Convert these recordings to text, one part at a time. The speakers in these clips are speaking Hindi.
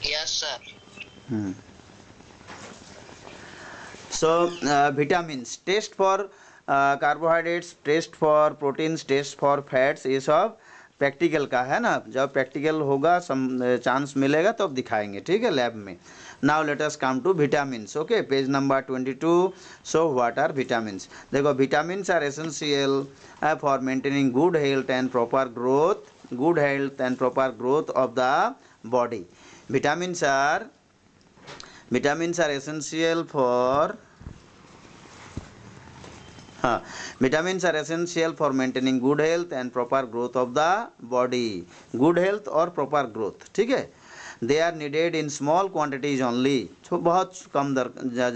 Yes, sir. Hmm. So vitamins, taste for carbohydrates, taste for proteins, taste for fats, ये सब प्रैक्टिकल का है ना, जब प्रैक्टिकल होगा चांस मिलेगा तो अब दिखाएंगे, ठीक है, लैब में. Now let us come to vitamins. Okay, page number 22. So what are vitamins? देखो, vitamins are essential for maintaining good health and proper growth, good health and proper growth of the body. vitamins are vitamins are essential for vitamins are essential for maintaining good health and proper growth of the body. Good health और proper growth, ठीक है. They are needed in small quantities only. तो बहुत कम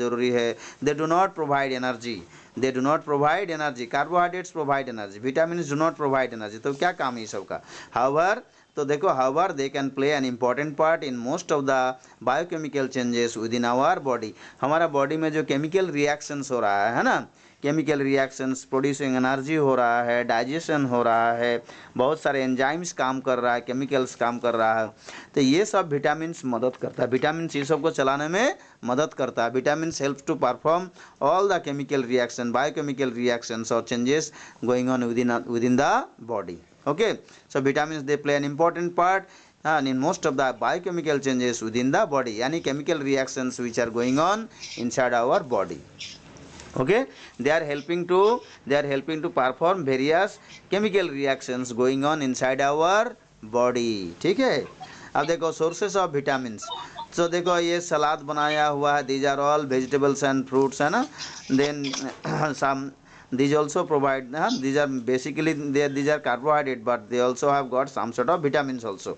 जरूरी है. They do not provide energy. They do not provide energy. Carbohydrates provide energy. Vitamins do not provide energy. तो क्या काम है ये सब का? However, तो देखो, however they can play an important part in most of the biochemical changes within our body. हमारा बॉडी में जो केमिकल रिएक्शंस हो रहा है ना, केमिकल रिएक्शंस, प्रोड्यूसिंग एनर्जी हो रहा है, डाइजेशन हो रहा है, बहुत सारे एंजाइम्स काम कर रहा है, केमिकल्स काम कर रहा है, तो ये सब विटामिन्स मदद करता है. विटामिन्स ये सब को चलाने में मदद करता है. Vitamins help to perform all the chemical reaction, biochemical reactions और changes going on within the body. Okay, so vitamins they play an important part in most of the biochemical changes within the body, yani chemical reactions which are going on inside our body. Okay, they are helping to perform various chemical reactions going on inside our body. ठीक है. अब देखो सोर्सेस ऑफ विटामिन्स. तो देखो ये सलाद बनाया हुआ है, these are all vegetables and fruits, है ना. Then some these also provide these are basically these are carbohydrate, but they also have got some sort of vitamins also.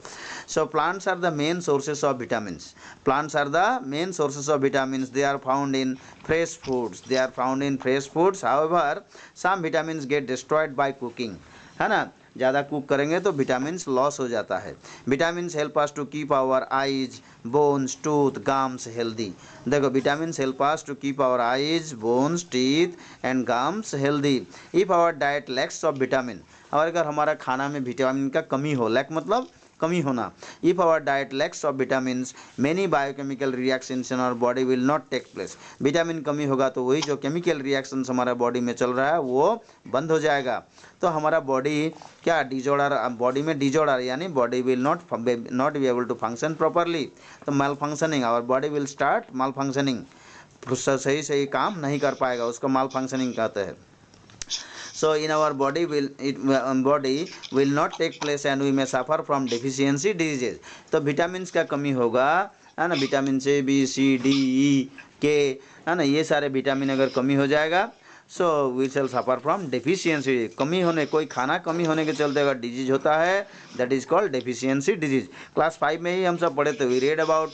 So plants are the main sources of vitamins. Plants are the main sources of vitamins. They are found in fresh foods. They are found in fresh foods. However, some vitamins get destroyed by cooking, है ना. ज़्यादा कुक करेंगे तो विटामिन्स लॉस हो जाता है. Vitamins help us to keep our eyes, bones, tooth, gums healthy. देखो, vitamins help us to keep our eyes, bones, teeth and gums healthy. If our diet lacks of vitamin, और अगर हमारा खाना में विटामिन का कमी हो, लैक मतलब कमी होना. If our diet lacks of vitamins, many biochemical reactions in our body will not take place. Vitamin कमी होगा तो वही जो केमिकल रिएक्शंस हमारा बॉडी में चल रहा है वो बंद हो जाएगा. तो हमारा बॉडी क्या डिजॉर्डर, बॉडी में डिजॉर्डर यानी body will not be able to function properly. तो malfunctioning, our body will start malfunctioning. सही सही काम नहीं कर पाएगा, उसको माल फंक्शनिंग कहते हैं. So in our body will not take place and we may suffer from deficiency diseases. तो विटामिन्स का कमी होगा, है ना. विटामिन से बी सी डी ई के, है ना, ये सारे विटामिन अगर कमी हो जाएगा, so we shall suffer from deficiency. कमी होने, कोई खाना कमी होने के चलते अगर डिजीज होता है, that is called deficiency disease. Class 5 में ही हम सब पढ़े थे. We read about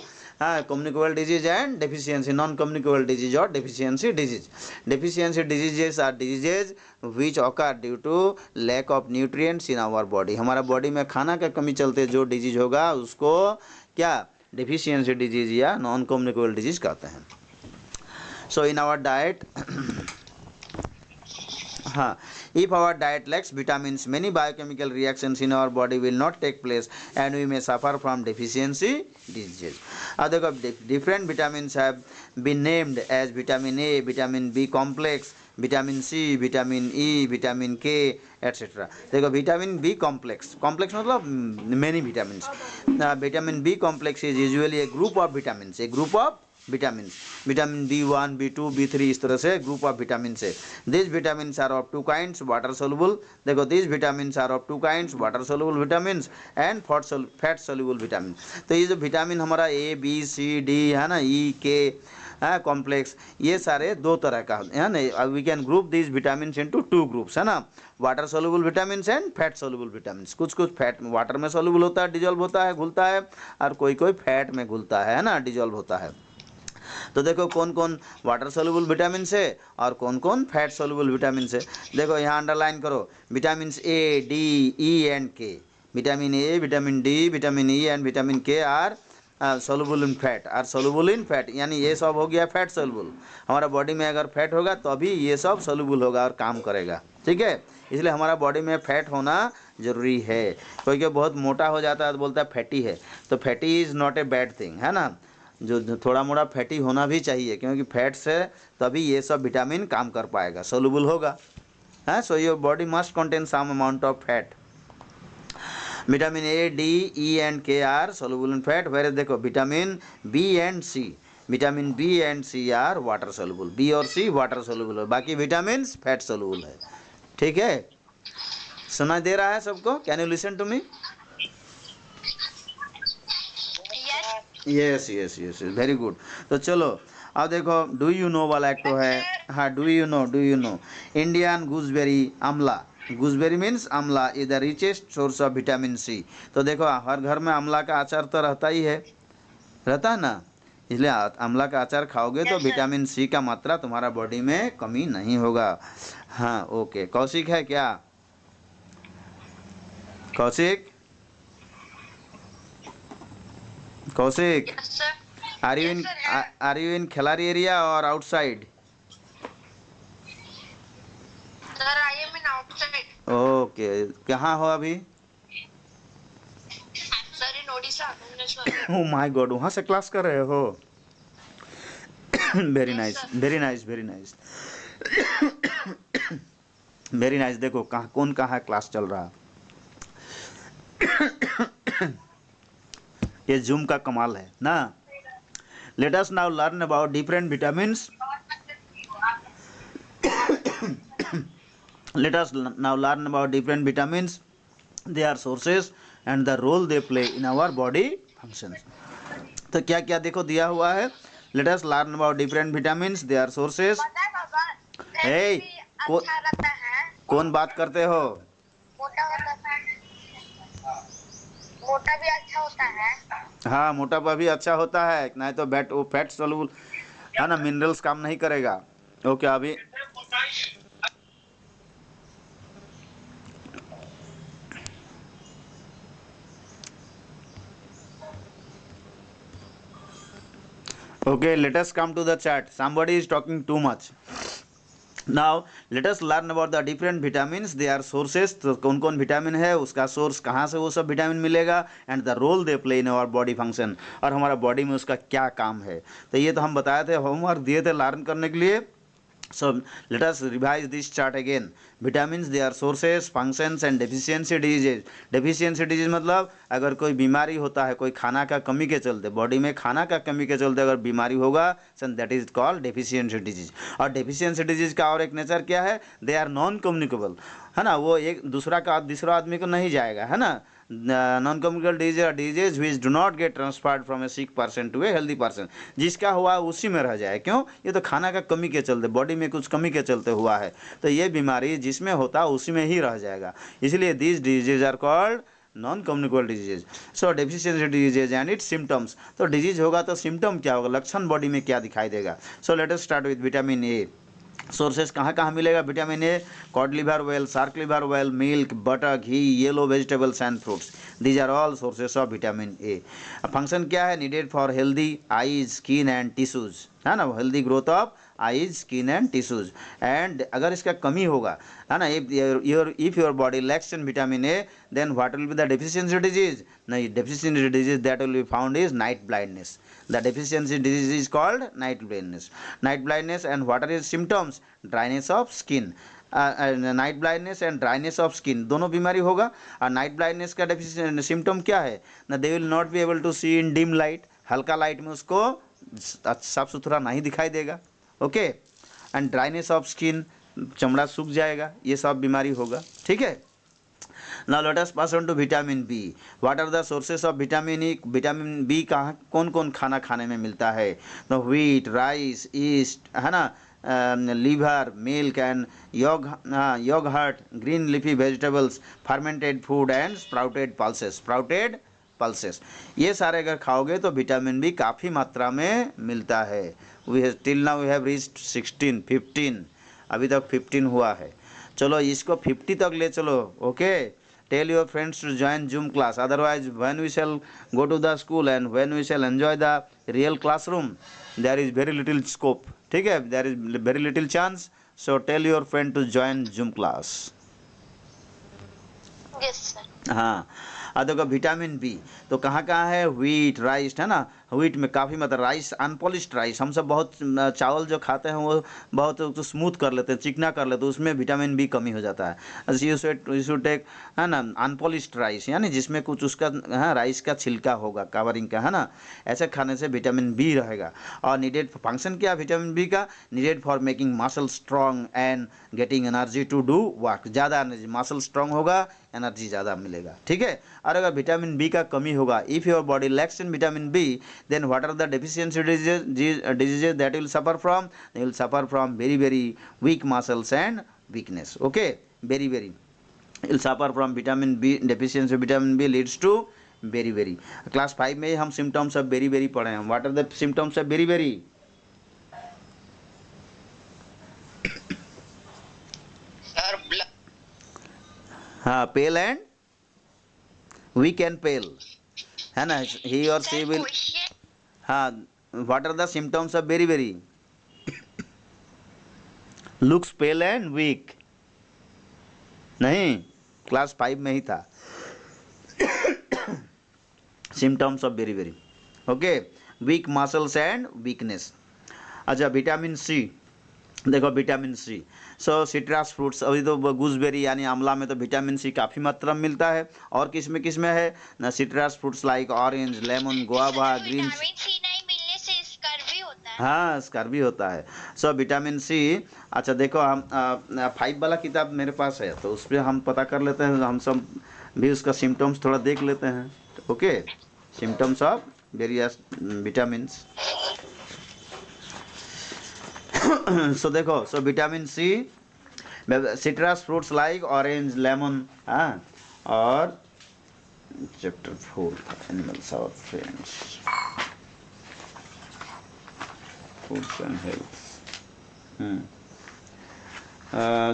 communicable disease and deficiency, non-communicable disease or deficiency disease. Deficiency diseases are diseases which occur due to lack of nutrients in our body. हमारा बॉडी में खाना का कमी चलते जो डिजीज होगा उसको क्या डेफिशिएंसी डिजीज या नॉन कम्युनिकेबल डिजीज कहते हैं. सो इन आवर डाइट, हाँ, if our diet lacks vitamins, many biochemical reactions in our body will not take place and we may suffer from deficiency diseases. अब देखो, different vitamins have been named as vitamin A, vitamin B complex, vitamin C, vitamin E, vitamin K, etc. देखो, vitamin B complex, complex मतलब many vitamins. Vitamin B complex is usually a group of vitamins, a group of vitamins. Vitamin B1, B2, B3 इस तरह से ग्रुप ऑफ विटामिन है. these vitamins are of two kinds, water soluble. देखो, these vitamins are of two kinds, water soluble vitamins and fat soluble vitamins. तो ये जो विटामिन हमारा A, B, C, D है ना, E, K कॉम्प्लेक्स, ये सारे दो तरह का है ना. We can group these vitamin into two groups, है ना. Water soluble vitamin and fat soluble vitamin. कुछ कुछ फैट वाटर में सोल्यूबल होता है, डिजोल्व होता है, घुलता है, और कोई कोई फैट में घुलता है ना, डिजोल्व होता है. तो देखो कौन कौन वाटर सोल्यूबल विटामिन है और कौन कौन फैट सोल्यूबल विटामिन है. देखो यहाँ अंडरलाइन करो, vitamin A, D, E and K. Vitamin A, vitamin D, vitamin E and vitamin K are soluble in fat और सोलुबल इन फैट, यानी ये सब हो गया फैट सोलुबल। हमारा बॉडी में अगर फैट होगा तो अभी ये सब सोलुबल होगा और काम करेगा, ठीक है। इसलिए हमारा बॉडी में फैट होना ज़रूरी है। कोई कोई बहुत मोटा हो जाता है तो बोलता है फैटी है, तो fatty is not a bad thing, है ना। जो थोड़ा मोड़ा फैटी होना भी चाहिए, क्योंकि फैट से तभी ये सब विटामिन काम कर पाएगा, सोलुबल होगा, है। So your body must contain some amount of fat. Vitamin A, D, E and K are soluble in fat, where देखो vitamin B and C, vitamin B and C are water soluble, B और सी वाटर सोलुबल है, बाकी विटामिन फैट सोलुबल है, ठीक है। सुनाई दे रहा है सबको? Can you listen to me? Yes yes yes, very good. तो चलो अब देखो, डू यू नो वाला एक तो है, हाँ, do you know Indian gooseberry amla, gooseberry means amla is the richest source of vitamin C. तो देखो हर घर में आंवला का अचार तो रहता ही है, रहता है ना, इसलिए आंवला का अचार खाओगे तो विटामिन सी का मात्रा तुम्हारा बॉडी में कमी नहीं होगा। हाँ ओके, कौशिक है क्या? Kaushik, Kaushik, are you in खिलाड़ी एरिया और outside? Sir, I am in outside. Okay, कहाँ हो अभी? Sir, in Odisha, Bhubaneswar. Oh my god, वहाँ से क्लास कर रहे हो? Very Yes, nice, sir. Very nice, very nice, very nice. देखो कहाँ कौन कहाँ क्लास चल रहा, ये जूम का कमाल है ना। Let us now learn about different vitamins. Let us now learn about different vitamins, their sources and the role they play in our body functions. तो क्या क्या देखो दिया हुआ है। Let us learn about different vitamins, their sources. पता है बाबा, Hey, भी अच्छा लगता है, कौन बात करते हो? मोटा होता है, मोटा भी अच्छा होता है। हाँ, मोटापा भी अच्छा होता है, नहीं तो वो फैट सोलुबल है ना, मिनरल्स काम नहीं करेगा। ओके अभी okay, let us come to the chat. Somebody is talking too much. Now let us learn about the different vitamins, their sources. तो कौन कौन विटामिन है, उसका सोर्स कहाँ से वो सब विटामिन मिलेगा, and the role they play in our body function, और हमारा बॉडी में उसका क्या काम है। तो ये तो हम बताए थे, होमवर्क दिए थे लर्न करने के लिए। So let us revise this chart again. Vitamins, their sources, functions and deficiency diseases. Deficiency disease मतलब अगर कोई बीमारी होता है, कोई खाना का कमी के चलते, बॉडी में खाना का कमी के चलते अगर बीमारी होगा, that is called deficiency disease. और डेफिशिएंसी डिजीज का और एक नेचर क्या है, दे आर नॉन कम्युनिकेबल, है ना, वो एक दूसरा आदमी को नहीं जाएगा, है ना। Non communicable disease are disease which do not get transferred from a sick person to a healthy person. जिसका हुआ उसी में रह जाए, क्यों, ये तो खाना का कमी के चलते, बॉडी में कुछ कमी के चलते हुआ है, तो ये बीमारी जिसमें होता उसी में ही रह जाएगा, इसलिए this disease are called non communicable disease. So deficiency disease and its symptoms. तो डिजीज होगा तो सिम्टम क्या होगा, लक्षण बॉडी में क्या दिखाई देगा। So let us start with vitamin A. Sources कहाँ कहाँ मिलेगा vitamin A, cod liver oil, shark liver oil, milk, butter, ghee, yellow vegetables and fruits, these are all sources of vitamin A. Function क्या है, needed for healthy eyes, skin and tissues, है ना, healthy growth of eyes, skin and tissues. And अगर इसका कमी होगा, है ना, if your body lacks in vitamin A, then what will be the deficiency disease, नहीं, deficiency disease that will be found is night blindness. The deficiency disease is called night blindness. Night blindness, and what are its symptoms? Dryness of skin. Night blindness and dryness of skin दोनों बीमारी होगा। और नाइट ब्लाइंडनेस का सिम्टम क्या है ना, they will not be able to see in dim light, हल्का लाइट में उसको साफ सुथरा नहीं दिखाई देगा, okay. And dryness of skin, चमड़ा सूख जाएगा, ये सब बीमारी होगा, ठीक है। Now let us pass on to vitamin B. What are the sources of vitamin E? Vitamin B कहाँ कौन कौन खाना खाने में मिलता है, तो wheat, rice, yeast, है ना, liver, milk and yogurt, green leafy vegetables, fermented food and sprouted pulses. Sprouted pulses, ये सारे अगर खाओगे तो विटामिन बी काफ़ी मात्रा में मिलता है। till now we have reached 15, अभी तक 15 हुआ है। चलो इसको 50 तक ले चलो, okay. tell your friends to join Zoom class, otherwise when we shall go to the school and when we shall enjoy the real classroom, there is very little scope, ठीक है, there is very little chance, so tell your friend to join Zoom class. Yes sir. हाँ, और देखो विटामिन बी तो कहाँ कहाँ है, व्हीट राइस है ना, व्हीट में काफ़ी मतलब राइस, अनपॉलिश्ड राइस, हम सब बहुत चावल जो खाते हैं वो बहुत तो स्मूथ कर लेते हैं, चिकना कर लेते हैं, उसमें विटामिन बी कमी हो जाता है. यू शुड टेक है ना अनपॉलिश्ड राइस, यानी जिसमें कुछ उसका हाँ राइस का छिलका होगा, कवरिंग का है ना, ऐसे खाने से विटामिन बी रहेगा. और नीडेड फंक्शन क्या विटामिन बी का, needed for making muscle strong and getting energy to do work. ज़्यादा एनर्जी, मसल स्ट्रॉन्ग होगा, एनर्जी ज़्यादा मिलेगा, ठीक है. और अगर विटामिन बी का कमी होगा, if your body lacks in vitamin B, then what are the deficiency diseases that will suffer from, they will suffer from very very weak muscles and weakness. Okay, very very will suffer from vitamin B, deficiency vitamin B leads to very very. Class 5 में हम सिम्टम्स ऑफ वेरी वेरी पढ़े हैं. What are the symptoms of वेरी वेरी? हाँ, पेल एंड वीक एंड पेल है ना, ही और शी विल. हाँ, what are the symptoms of वेरी वेरी? Looks pale and weak. नहीं, क्लास 5 में ही था. सिम्टम्स ऑफ वेरी वेरी. Okay, weak muscles and weakness. अच्छा, विटामिन सी देखो, vitamin C, so citrus fruits, अभी तो गूसबेरी यानी आंवला में तो विटामिन सी काफ़ी मात्रा में मिलता है. और किस में है ना, citrus fruits like orange, lemon, guava, green. Vitamin C नहीं मिलने से स्कर्वी होता है. हाँ, स्कर्वी होता है. So vitamin C. अच्छा देखो, हम 5 वाला किताब मेरे पास है, तो उस पर हम पता कर लेते हैं, हम सब भी उसका सिम्टम्स थोड़ा देख लेते हैं. ओके, symptoms of various vitamins. So देखो, so vitamin C, citrus fruits like orange, lemon, हाँ, और चैप्टर 4 एनिमल्स और friends, foods and health.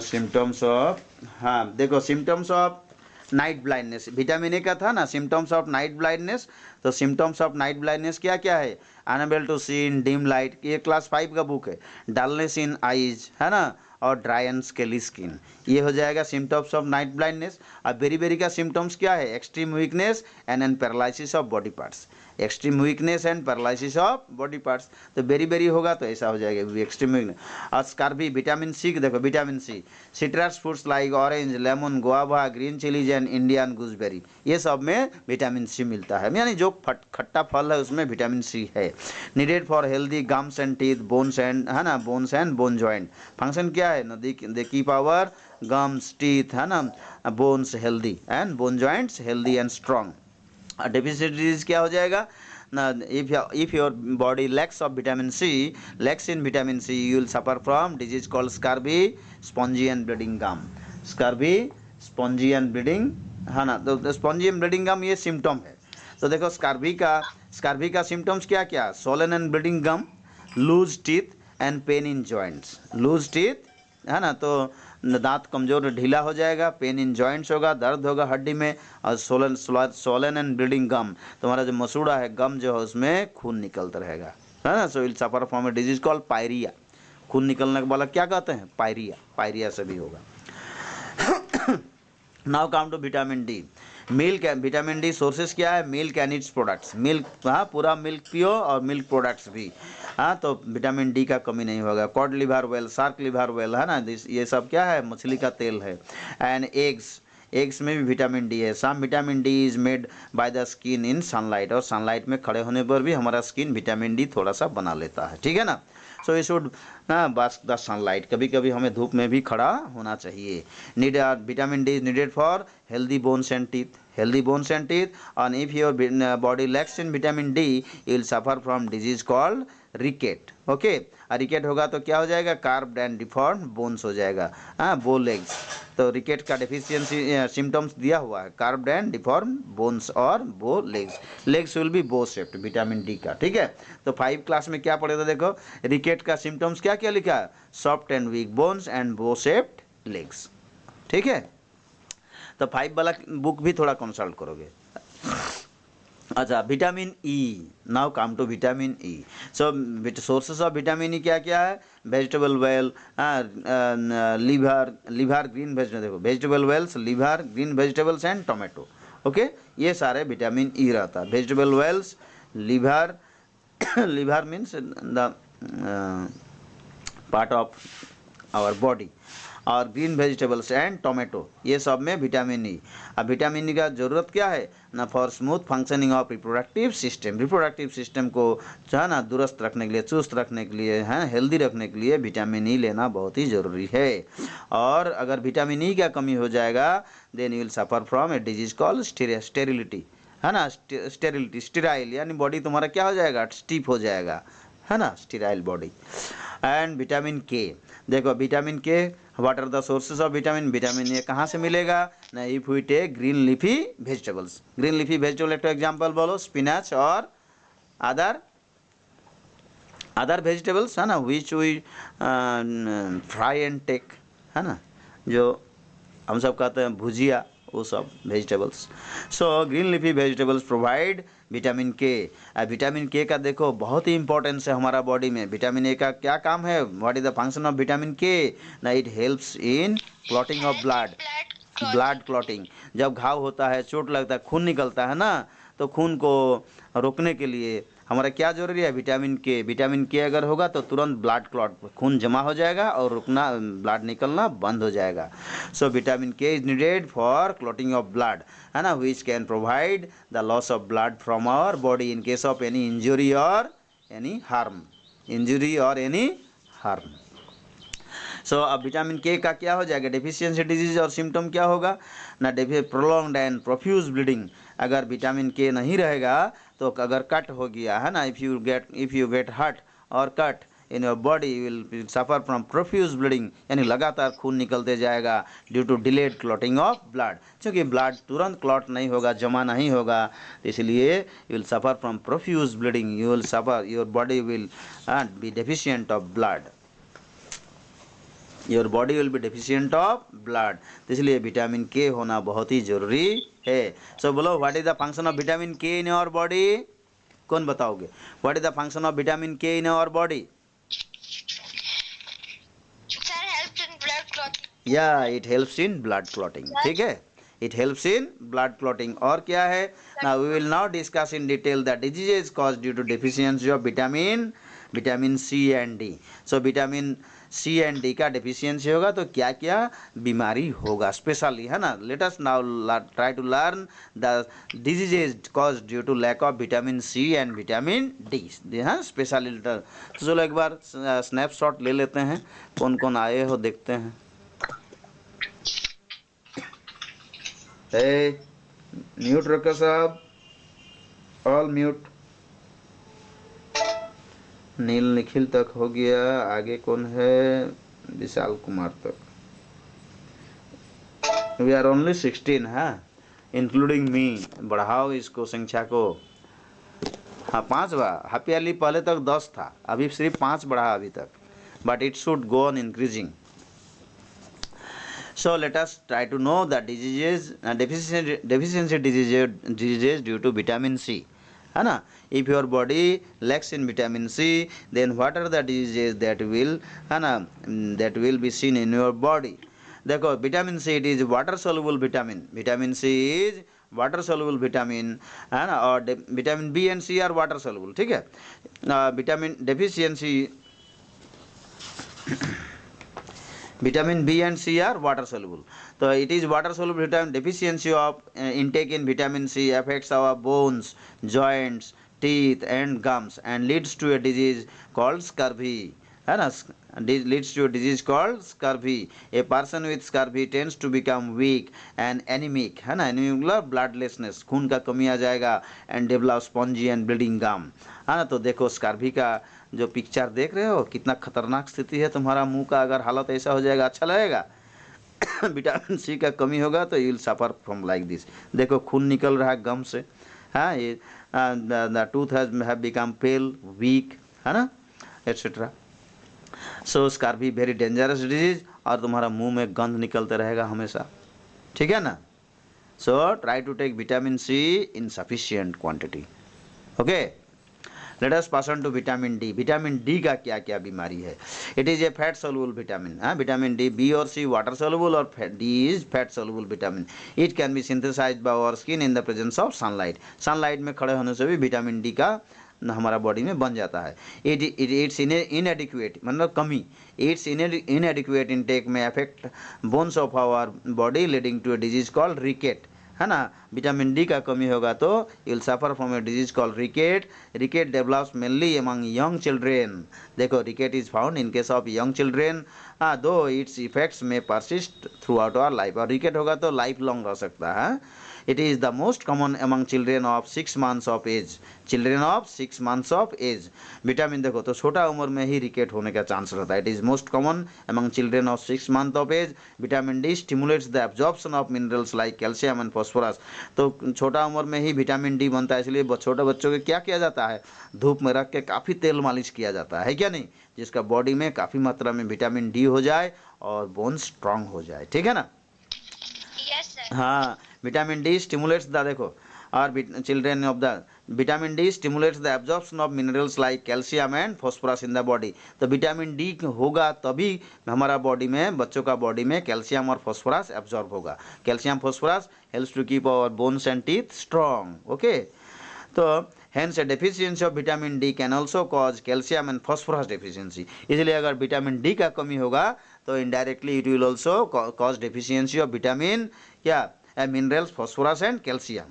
Symptoms of, हाँ देखो, symptoms of night blindness, vitamin A का था ना, सिम्टम्स ऑफ नाइट ब्लाइंडनेस. तो सिम्टम्स ऑफ नाइट ब्लाइंडनेस क्या क्या है? Unable to see in dim light, ये क्लास 5 का बुक है. डलनेस इन आईज है ना, और ड्राई एंड स्केली स्किन, ये हो जाएगा सिम्टम्स ऑफ नाइट ब्लाइंडनेस. अब बेरी बेरी का सिम्टम्स क्या है? Extreme weakness and paralysis of body parts. Extreme weakness and paralysis of body parts. तो बेरी बेरी होगा तो ऐसा हो जाएगा एक्सट्रीम वीकनेस. और स्कर्वी, विटामिन सी देखो, vitamin C, citrus fruits like orange, lemon, guava, green chillies and Indian gooseberry, ये सब में विटामिन सी मिलता है, यानी जो खट्टा फल है उसमें विटामिन सी है. Needed for healthy gums and teeth, bones and है ना, bones and bone joint. Function क्या है ना, they keep our gums, teeth है ना, bones healthy and bone joints healthy and strong. Deficient disease क्या हो जाएगा ना, if your body lacks of vitamin C, lacks in vitamin C, you will suffer from disease called scurvy, spongy and bleeding gum. Scurvy, spongy and bleeding है ना, तो स्पॉन्जी एंड ब्लीडिंग गम ये सिम्टम है. तो देखो, स्कर्वी का सिम्टम्स क्या क्या? Swollen and bleeding gum, loose teeth and pain in joints. Loose teeth है ना, तो दांत कमज़ोर ढीला हो जाएगा, पेन इन जॉइंट्स होगा, दर्द होगा हड्डी में, और सोलन एंड ब्लीडिंग गम, तुम्हारा जो मसूड़ा है, गम जो है उसमें खून निकलता रहेगा, है ना. So will suffer from a disease called pyorrhoea. खून निकलने वाला क्या कहते हैं? पायरिया. पायरिया से भी होगा. Now come to vitamin D. Milk, vitamin D sources क्या है? Milk and its products. Milk, हाँ, पूरा मिल्क पियो और मिल्क प्रोडक्ट्स भी, हाँ, तो विटामिन डी का कमी नहीं होगा. Cod liver well, shark liver well है ना, ये सब क्या है? मछली का तेल है. एंड एग्स में भी विटामिन डी है. Some vitamin D is made by the skin in sunlight, और सनलाइट में खड़े होने पर भी हमारा स्किन विटामिन डी थोड़ा सा बना लेता है, ठीक है ना. So we should bask the sunlight, कभी कभी हमें धूप में भी खड़ा होना चाहिए. Need vitamin D is needed for healthy bones and teeth, healthy bones and teeth. And if your body lacks in vitamin D, you will suffer from disease called ricket. Okay, ricket होगा तो क्या हो जाएगा? कार्ब्ड एंड डिफॉर्म बोन्स हो जाएगा, हाँ, बो लेग्स. तो रिकेट का डेफिशिएंसी सिम्टम्स दिया हुआ है, कार्ब्ड एंड डिफॉर्म बोन्स और बो लेग्स. लेग्स विल बी बो शेप्ड, विटामिन डी का, ठीक है. तो 5 क्लास में क्या पढ़े थे? देखो, रिकेट का सिम्टम्स क्या क्या लिखा है? Soft and weak bones and bow shaped legs, ठीक है. तो 5 वाला बुक भी थोड़ा कंसल्ट करोगे। अच्छा, vitamin E, now come to vitamin E. So sources of vitamin E क्या क्या है? Vegetable oils, liver green vegetable, देखो vegetable oils, liver green vegetables and tomato. Okay, ये सारे विटामिन ई रहता है। Vegetable oils, liver, liver means the part of our body, और ग्रीन वेजिटेबल्स एंड टोमेटो, ये सब में विटामिन ई। अब विटामिन ई का ज़रूरत क्या है ना? For smooth functioning of reproductive system. Reproductive system को जो है ना दुरुस्त रखने के लिए, चुस्त रखने के लिए, हैं हेल्दी रखने के लिए विटामिन ई लेना बहुत ही ज़रूरी है। और अगर विटामिन ई का कमी हो जाएगा then you will suffer from a disease called sterility, है ना। स्टेरिलिटी, स्टेराइल, यानी बॉडी तुम्हारा क्या हो जाएगा? स्टीप हो जाएगा, है ना, स्टेराइल बॉडी। एंड विटामिन के, देखो vitamin K, what are the sources of vitamin? Vitamin A कहाँ से मिलेगा ना? If we take green leafy vegetables. Green leafy vegetable एक एग्जांपल बोलो, स्पिनच और अदर वेजिटेबल्स, है ना, which we fry and take, है ना, जो हम सब कहते हैं भुजिया, वो सब vegetables. So green leafy vegetables provide vitamin के। विटामिन के का देखो बहुत ही इंपॉर्टेंस है हमारा बॉडी में। विटामिन ए का क्या काम है? What is the function of vitamin के ना? It helps in clotting of blood, blood clotting. जब घाव होता है, चोट लगता है, खून निकलता है ना, तो खून को रोकने के लिए हमारा क्या जरूरी है? विटामिन के। विटामिन के अगर होगा तो तुरंत ब्लड क्लॉट, खून जमा हो जाएगा और रुकना, ब्लड निकलना बंद हो जाएगा। So vitamin K is needed for clotting of blood, है ना, which can provide the loss of blood from our body in case of any injury और एनी हार्म, इंजुरी और एनी हार्म। सो अब विटामिन के का क्या हो जाएगा? डेफिशिएंसी डिजीज, और सिम्टम क्या होगा ना? Prolonged and profuse bleeding. अगर विटामिन के नहीं रहेगा तो अगर कट हो गया, है ना, इफ़ यू गेट हर्ट और cut in your body you will suffer from profuse bleeding, यानी लगातार खून निकलते जाएगा due to delayed clotting of blood. क्योंकि ब्लड तुरंत क्लॉट नहीं होगा, जमा नहीं होगा, इसलिए you will suffer from profuse bleeding, you will suffer, your body will be deficient of blood, your body will be deficient of blood. तो इसलिए विटामिन के होना बहुत ही जरूरी है। सो बोलो, what is the function of vitamin K in your body? कौन बताओगे? What is the function of vitamin K in your body? Sir, helps in blood clotting. या, it helps in blood clotting, ठीक है, it helps in blood clotting. और क्या है ना? We will now discuss in detail the diseases cause due to deficiency of vitamin C and D. So vitamin C and D का डेफिशिएंसी होगा तो क्या क्या बीमारी होगा स्पेशली, है ना। Let us now try to learn the diseases cause due to lack of vitamin C and vitamin D, हाँ, स्पेशली। तो चलो एक बार स्नैपशॉट ले लेते हैं, कौन कौन आए हो देखते हैं। म्यूट रखो साहब, ऑल म्यूट। नील निखिल तक हो गया, आगे कौन है? विशाल कुमार तक। वी आर ओनली 16, है, इंक्लूडिंग मी। बढ़ाओ इसको संख्या को। हाँ, 5 हुआ। हैप्पी अली पहले तक 10 था, अभी सिर्फ 5 बढ़ा अभी तक, but it should go on increasing. So let us try to know the diseases, deficiency diseases due to vitamin C, है ना। If your body lacks in vitamin C, then what are the diseases that will, है ना, that will be seen in your body? देखो, vitamin C, it is water soluble vitamin. Vitamin C is water soluble vitamin, है ना, और vitamin B and C are water soluble, ठीक है। Vitamin deficiency, vitamin B and C are water soluble. तो it is water soluble vitamin deficiency of intake in vitamin C affects our bones, joints, teeth and gums and leads to a disease called scurvy, है ना, leads to a disease called scurvy. A person with scurvy tends to become weak and anemic, है ना, anemic bloodlessness, खून का कमी आ जाएगा, and develop spongy and bleeding gum, है ना। तो देखो स्कर्वी का जो पिक्चर देख रहे हो, कितना खतरनाक स्थिति है तुम्हारा मुंह का। अगर हालत ऐसा हो जाएगा, अच्छा लगेगा? विटामिन सी का कमी होगा तो you will suffer from like this. देखो खून निकल रहा है गम से, हाँ, ये the tooth have become pale, weak, है ना, etcetera. So scurvy very dangerous disease, और तुम्हारा मुंह में गंध निकलते रहेगा हमेशा, ठीक है ना। So try to take vitamin C in sufficient quantity. Okay. Let us pass on to vitamin D. Vitamin D का क्या क्या बीमारी है? It is a fat soluble vitamin. Vitamin D, B or C water soluble or D is fat soluble vitamin. It can be synthesized by our skin in the presence of sunlight. Sunlight में खड़े होने से भी विटामिन डी का हमारा बॉडी में बन जाता है. इट्स इनएडिक्वेट मतलब कमी. Its inadequate intake may affect bones of our body leading to a disease called rickets. है ना. विटामिन डी का कमी होगा तो you will suffer from a disease called rickets. Rickets develops mainly among young children. देखो rickets is found in case of young children. Though its effects may persist throughout our life. और रिकेट होगा तो लाइफ लॉन्ग रह सकता है. It is the most common among children of 6 months of age. Children of 6 months of age. Vitamin देखो तो छोटा उम्र में ही रिकेट होने का चांस रहता है. It is most common among children of 6 months of age. Vitamin D stimulates the absorption of minerals like calcium and phosphorus. तो छोटा उम्र में ही विटामिन डी बनता है. इसलिए छोटे बच्चों के क्या किया जाता है? धूप में रख के काफ़ी तेल मालिश किया जाता है क्या नहीं, जिसका बॉडी में काफ़ी मात्रा में विटामिन डी हो जाए और बोन स्ट्रांग हो जाए. ठीक है ना. Yes, sir. हाँ. विटामिन डी स्टिमुलेट्स द देखो और children of the vitamin D stimulates the absorption of minerals like calcium and phosphorus in the body. तो विटामिन डी होगा तभी हमारा बॉडी में बच्चों का बॉडी में कैल्शियम और फॉस्फोरस एब्जॉर्ब होगा. Calcium phosphorus helps to keep our bones and teeth strong. Okay. तो hence a deficiency of vitamin D can also cause calcium and phosphorus deficiency. इसलिए अगर विटामिन डी का कमी होगा तो indirectly it will also cause deficiency of vitamin क्या minerals phosphorus and calcium.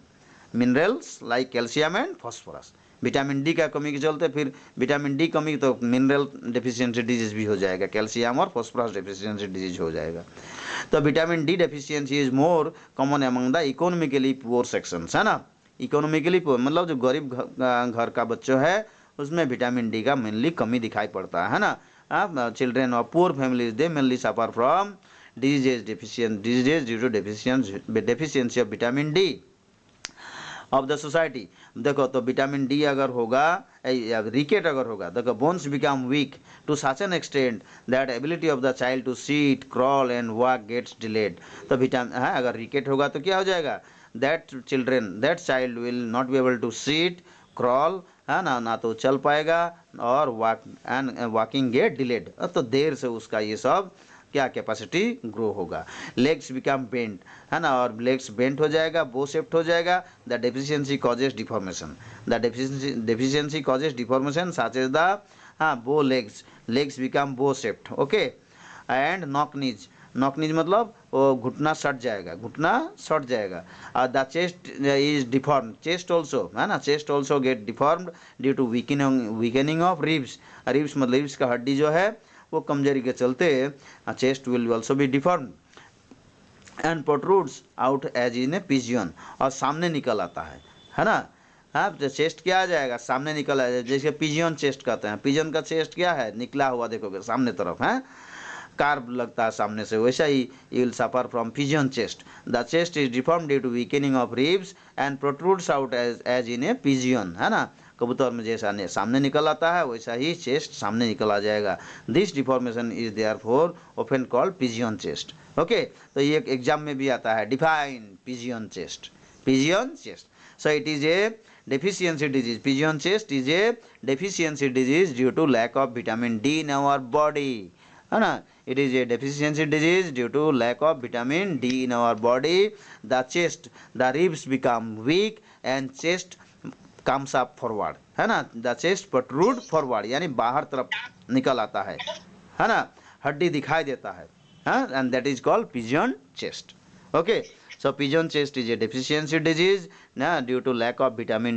Minerals like calcium and phosphorus. Vitamin D का कमी के चलते फिर विटामिन डी कमी तो मिनरल डेफिशिएंसी डिजीज भी हो जाएगा. कैल्शियम और फॉस्फोरस डेफिशिएंसी डिजीज हो जाएगा. तो vitamin D deficiency is more common among the economically poor sections. है ना. इकोनॉमिकली पुअर मतलब जो गरीब घर का बच्चों है उसमें विटामिन डी का मेनली कमी दिखाई पड़ता है ना. Children of poor families they mainly suffer from diseases due to deficiency of vitamin D of the society. देखो तो विटामिन डी अगर होगा या रिकेट अगर होगा देखो bones become weak to such an extent that ability of the child to sit crawl and walk gets delayed. तो विटामिन अगर रिकेट होगा तो क्या हो जाएगा? That child will not be able to sit crawl है ना तो चल पाएगा और वॉकिंग गेट डिलेड. तो देर से उसका ये सब क्या कैपेसिटी ग्रो होगा. लेग्स बिकम बेंट है ना और लेग्स बेंट हो जाएगा. बो शेप्ड हो जाएगा. The deficiency causes deformation. The deficiency causes deformation such as the bow legs become bow shaped. Okay. And knock knees मतलब वो घुटना सट जाएगा. The chest is deformed. Chest also है ना. Chest also get deformed due to weakening of ribs. Ribs मतलब रिब्स का हड्डी जो है वो कमजोरी के चलते chest will also be deformed and protrudes out as in a pigeon. और सामने निकल आता है ना. तो चेस्ट क्या आ जाएगा? सामने निकल आ जाएगा. जैसे पिजियन चेस्ट कहते हैं. पिजियन का चेस्ट क्या है? निकला हुआ देखोगे सामने तरफ है. कार्ब लगता है सामने से. वैसा ही you will suffer from pigeon chest. The chest is deformed due to weakening of ribs and protrudes out as in a pigeon. है ना. कबूतर में जैसा सामने निकल आता है वैसा ही चेस्ट सामने निकल आ जाएगा. This deformation is therefore often called pigeon chest. Okay. तो ये एग्जाम में भी आता है. Define pigeon chest. So it is a deficiency disease. Pigeon chest is a deficiency disease due to lack of vitamin D in our body. है ना. It is a deficiency disease due to lack of vitamin D in our body. The ribs become weak and chest comes up forward. है ना. The chest protrude forward यानी बाहर तरफ निकल आता है ना. हड्डी दिखाई देता है. And that is called pigeon chest. Okay. So pigeon chest is a deficiency disease due to lack of vitamin